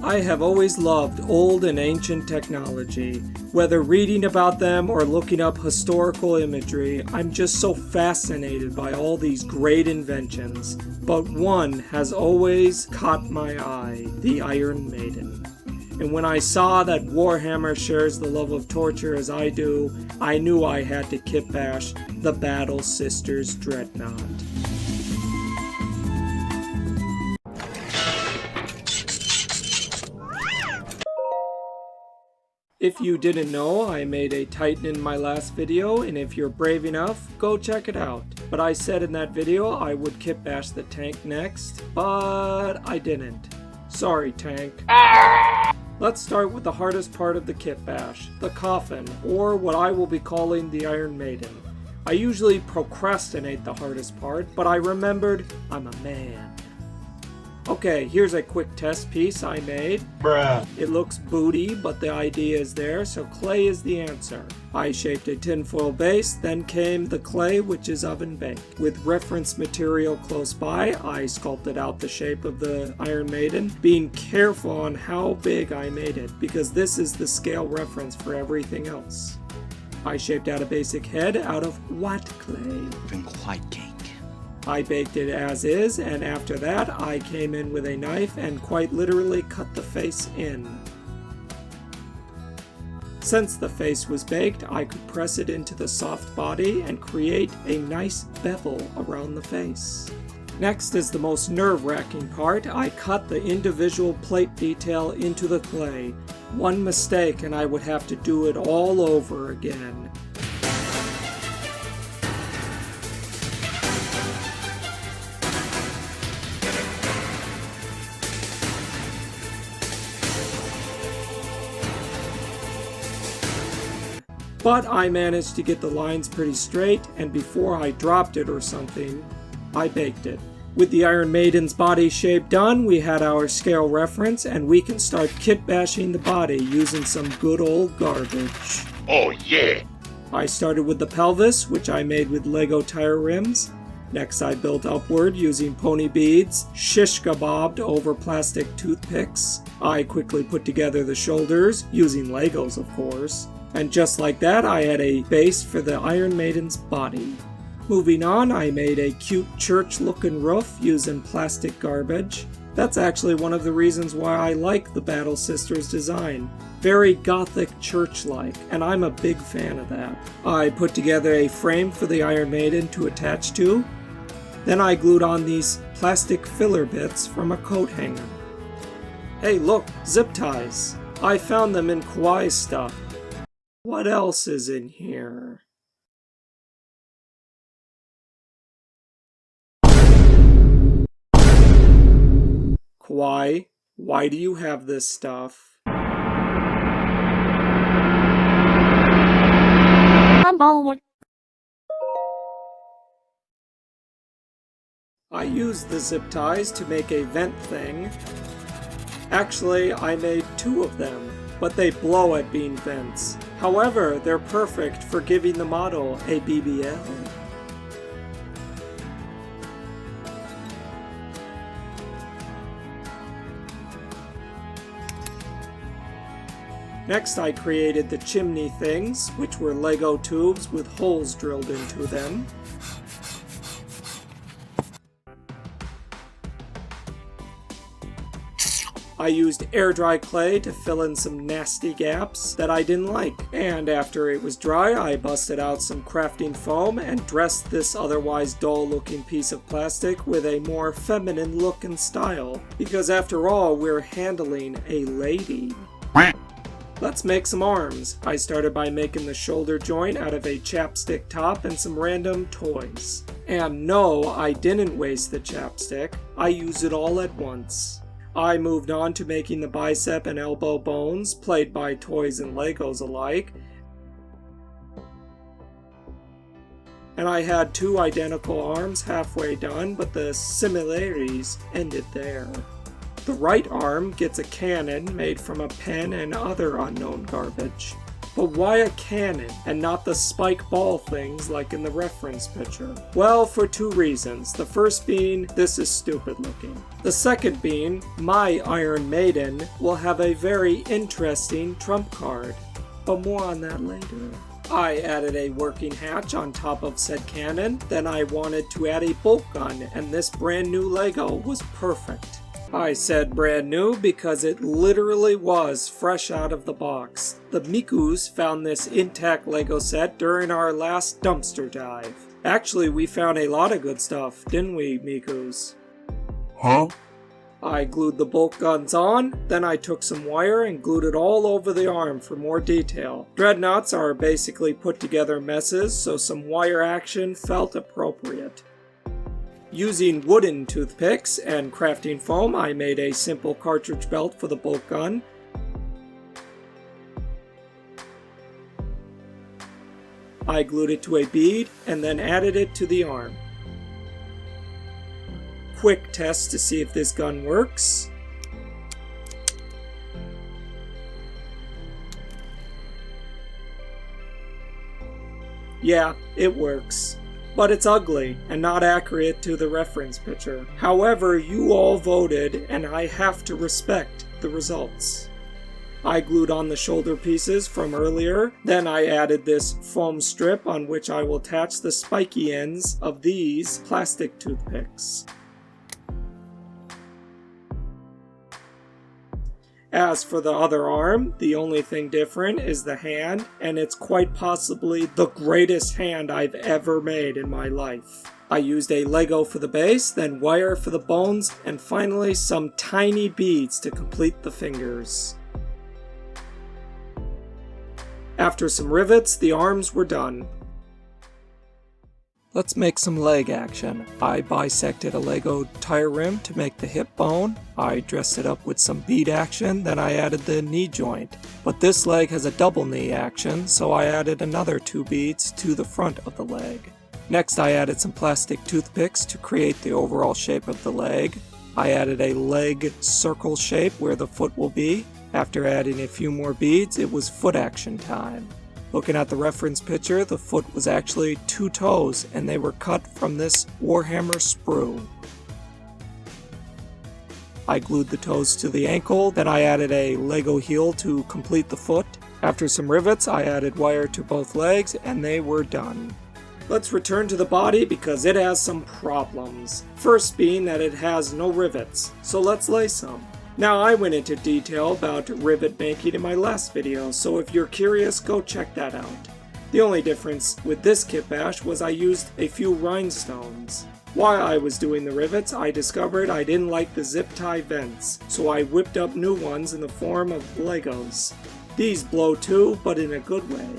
I have always loved old and ancient technology. Whether reading about them or looking up historical imagery, I'm just so fascinated by all these great inventions. But one has always caught my eye, the Ironmaiden. And when I saw that Warhammer shares the love of torture as I do, I knew I had to kitbash the Battle Sisters Dreadnought. If you didn't know, I made a Titan in my last video, and if you're brave enough, go check it out. But I said in that video I would kitbash the tank next, but I didn't. Sorry, tank. Let's start with the hardest part of the kitbash, the coffin, or what I will be calling the Ironmaiden. I usually procrastinate the hardest part, but I remembered I'm a man. Okay, here's a quick test piece I made. Bruh. It looks booty, but the idea is there, so clay is the answer. I shaped a tinfoil base, then came the clay, which is oven baked. With reference material close by, I sculpted out the shape of the Ironmaiden, being careful on how big I made it, because this is the scale reference for everything else. I shaped out a basic head out of what clay? Been quite cake. I baked it as is, and after that I came in with a knife and quite literally cut the face in. Since the face was baked, I could press it into the soft body and create a nice bevel around the face. Next is the most nerve-wracking part. I cut the individual plate detail into the clay. One mistake and I would have to do it all over again. But I managed to get the lines pretty straight, and before I dropped it or something, I baked it. With the Ironmaiden's body shape done, we had our scale reference, and we can start kitbashing the body using some good old garbage. Oh yeah! I started with the pelvis, which I made with Lego tire rims. Next I built upward using pony beads, shish kebabbed over plastic toothpicks. I quickly put together the shoulders, using Legos of course. And just like that, I had a base for the Ironmaiden's body. Moving on, I made a cute church-looking roof using plastic garbage. That's actually one of the reasons why I like the Battle Sisters design. Very gothic church-like, and I'm a big fan of that. I put together a frame for the Ironmaiden to attach to. Then I glued on these plastic filler bits from a coat hanger. Hey look, zip ties! I found them in Kowai's stuff. What else is in here? Kowai, why do you have this stuff? I used the zip ties to make a vent thing. Actually, I made 2 of them, but they blow at being vents. However, they're perfect for giving the model a BBL. Next I created the chimney things, which were Lego tubes with holes drilled into them. I used air-dry clay to fill in some nasty gaps that I didn't like. And after it was dry, I busted out some crafting foam and dressed this otherwise dull-looking piece of plastic with a more feminine look and style. Because after all, we're handling a lady. Let's make some arms. I started by making the shoulder joint out of a chapstick top and some random toys. And no, I didn't waste the chapstick. I used it all at once. I moved on to making the bicep and elbow bones, played by toys and Legos alike. And I had 2 identical arms halfway done, but the similarities ended there. The right arm gets a cannon made from a pen and other unknown garbage. But why a cannon and not the spike ball things like in the reference picture? Well, for two reasons. The first being, this is stupid looking. The second being, my Ironmaiden will have a very interesting trump card. But more on that later. I added a working hatch on top of said cannon, then I wanted to add a bolt gun, and this brand new Lego was perfect. I said brand new because it literally was fresh out of the box. The Mikus found this intact Lego set during our last dumpster dive. Actually, we found a lot of good stuff, didn't we, Mikus? Huh? I glued the bolt guns on, then I took some wire and glued it all over the arm for more detail. Dreadnoughts are basically put together messes, so some wire action felt appropriate. Using wooden toothpicks and crafting foam, I made a simple cartridge belt for the bolt gun. I glued it to a bead and then added it to the arm. Quick test to see if this gun works. Yeah, it works. But it's ugly and not accurate to the reference picture. However, you all voted and I have to respect the results. I glued on the shoulder pieces from earlier, then I added this foam strip on which I will attach the spiky ends of these plastic toothpicks. As for the other arm, the only thing different is the hand, and it's quite possibly the greatest hand I've ever made in my life. I used a Lego for the base, then wire for the bones, and finally some tiny beads to complete the fingers. After some rivets, the arms were done. Let's make some leg action. I bisected a Lego tire rim to make the hip bone. I dressed it up with some bead action, then I added the knee joint. But this leg has a double knee action, so I added another 2 beads to the front of the leg. Next I added some plastic toothpicks to create the overall shape of the leg. I added a leg circle shape where the foot will be. After adding a few more beads, it was foot action time. Looking at the reference picture, the foot was actually 2 toes, and they were cut from this Warhammer sprue. I glued the toes to the ankle, then I added a Lego heel to complete the foot. After some rivets, I added wire to both legs, and they were done. Let's return to the body because it has some problems. First being that it has no rivets, so let's lay some. Now, I went into detail about rivet making in my last video, so if you're curious, go check that out. The only difference with this kitbash was I used a few rhinestones. While I was doing the rivets, I discovered I didn't like the zip tie vents, so I whipped up new ones in the form of Legos. These blow too, but in a good way.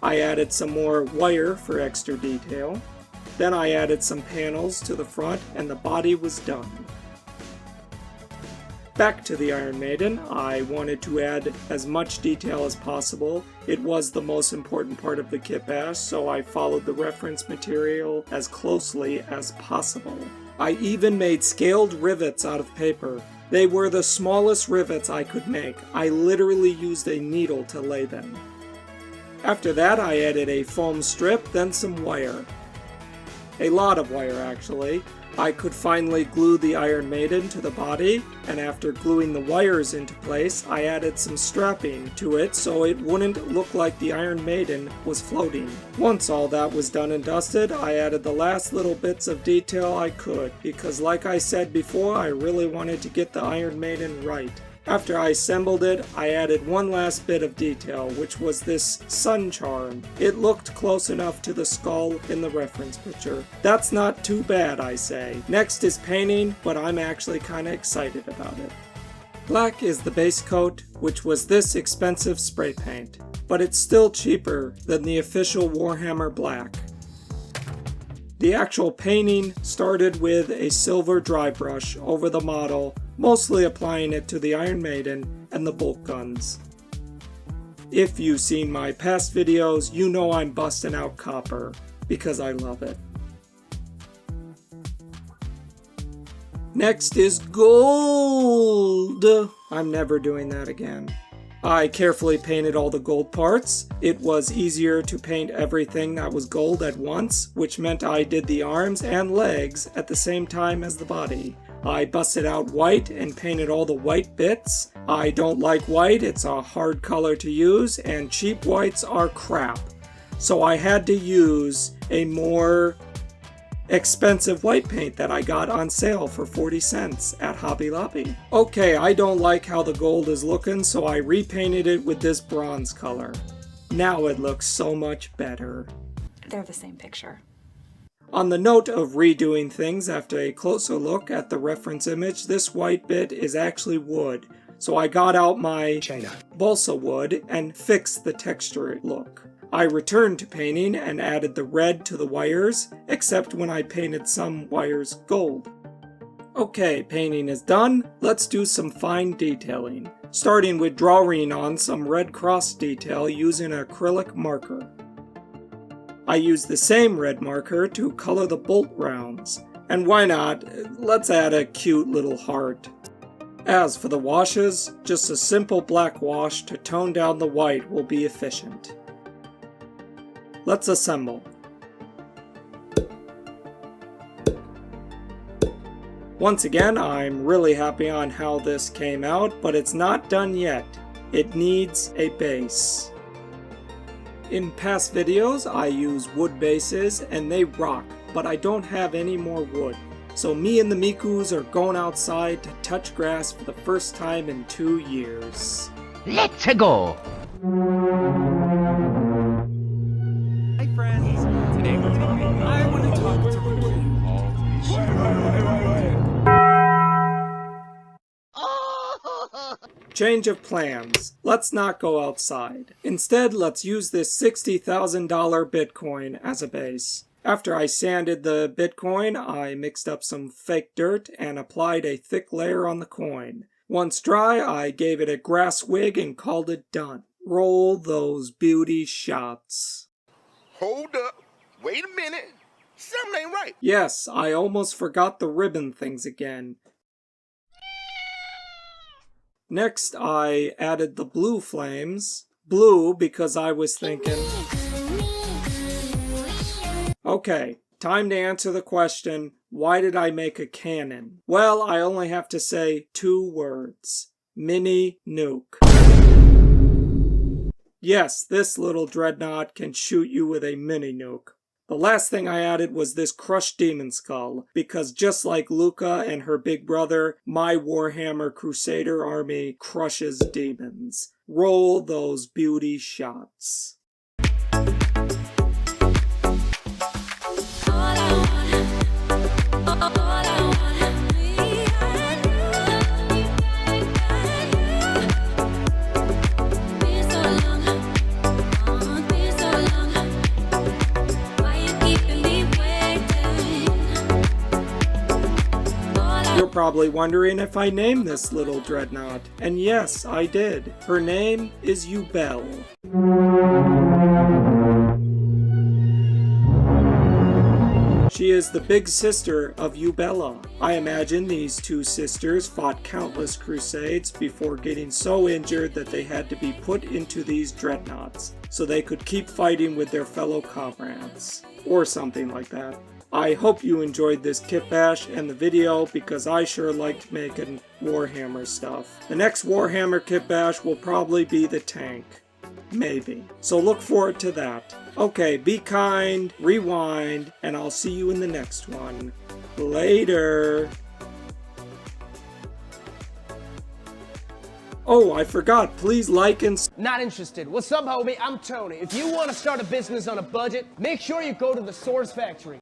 I added some more wire for extra detail. Then I added some panels to the front and the body was done. Back to the Ironmaiden, I wanted to add as much detail as possible. It was the most important part of the kitbash, so I followed the reference material as closely as possible. I even made scaled rivets out of paper. They were the smallest rivets I could make. I literally used a needle to lay them. After that, I added a foam strip, then some wire. A lot of wire, actually. I could finally glue the Ironmaiden to the body, and after gluing the wires into place, I added some strapping to it so it wouldn't look like the Ironmaiden was floating. Once all that was done and dusted, I added the last little bits of detail I could, because like I said before, I really wanted to get the Ironmaiden right. After I assembled it, I added one last bit of detail, which was this sun charm. It looked close enough to the skull in the reference picture. That's not too bad, I say. Next is painting, but I'm actually kinda excited about it. Black is the base coat, which was this expensive spray paint, but it's still cheaper than the official Warhammer Black. The actual painting started with a silver dry brush over the model, mostly applying it to the Ironmaiden and the bolt guns. If you've seen my past videos, you know I'm busting out copper, because I love it. Next is gold! I'm never doing that again. I carefully painted all the gold parts. It was easier to paint everything that was gold at once, which meant I did the arms and legs at the same time as the body. I busted out white and painted all the white bits. I don't like white, it's a hard color to use, and cheap whites are crap. So I had to use a more expensive white paint that I got on sale for 40 cents at Hobby Lobby. Okay, I don't like how the gold is looking, so I repainted it with this bronze color. Now it looks so much better. They're the same picture. On the note of redoing things, after a closer look at the reference image, this white bit is actually wood. So I got out my balsa wood and fixed the texture look. I returned to painting and added the red to the wires, except when I painted some wires gold. Okay, painting is done. Let's do some fine detailing, starting with drawing on some red cross detail using an acrylic marker. I used the same red marker to color the bolt rounds, and why not, let's add a cute little heart. As for the washes, just a simple black wash to tone down the white will be efficient. Let's assemble. Once again, I'm really happy on how this came out, but it's not done yet. It needs a base. In past videos, I use wood bases and they rock, but I don't have any more wood. So me and the Mikus are going outside to touch grass for the first time in 2 years. Let's go! Hi friends! Today I want to talk to you. Change of plans. Let's not go outside. Instead, let's use this $60,000 Bitcoin as a base. After I sanded the Bitcoin, I mixed up some fake dirt and applied a thick layer on the coin. Once dry, I gave it a grass wig and called it done. Roll those beauty shots. Hold up. Wait a minute. Something ain't right. Yes, I almost forgot the ribbon things again. Next, I added the blue flames. Blue because I was thinking... Okay, time to answer the question, why did I make a cannon? Well, I only have to say 2 words. Mini nuke. Yes, this little Dreadnought can shoot you with a mini nuke. The last thing I added was this crushed demon skull, because just like Luca and her big brother, my Warhammer Crusader army crushes demons. Roll those beauty shots. You're probably wondering if I named this little Dreadnought, and yes, I did. Her name is Eubell. She is the big sister of Eubella. I imagine these 2 sisters fought countless crusades before getting so injured that they had to be put into these dreadnoughts, so they could keep fighting with their fellow comrades. Or something like that. I hope you enjoyed this kitbash and the video because I sure liked making Warhammer stuff. The next Warhammer kitbash will probably be the tank. Maybe. So look forward to that. Okay, be kind, rewind, and I'll see you in the next one. Later. Oh, I forgot. Please like and... Not interested. What's up, homie? I'm Tony. If you want to start a business on a budget, make sure you go to the Source Factory.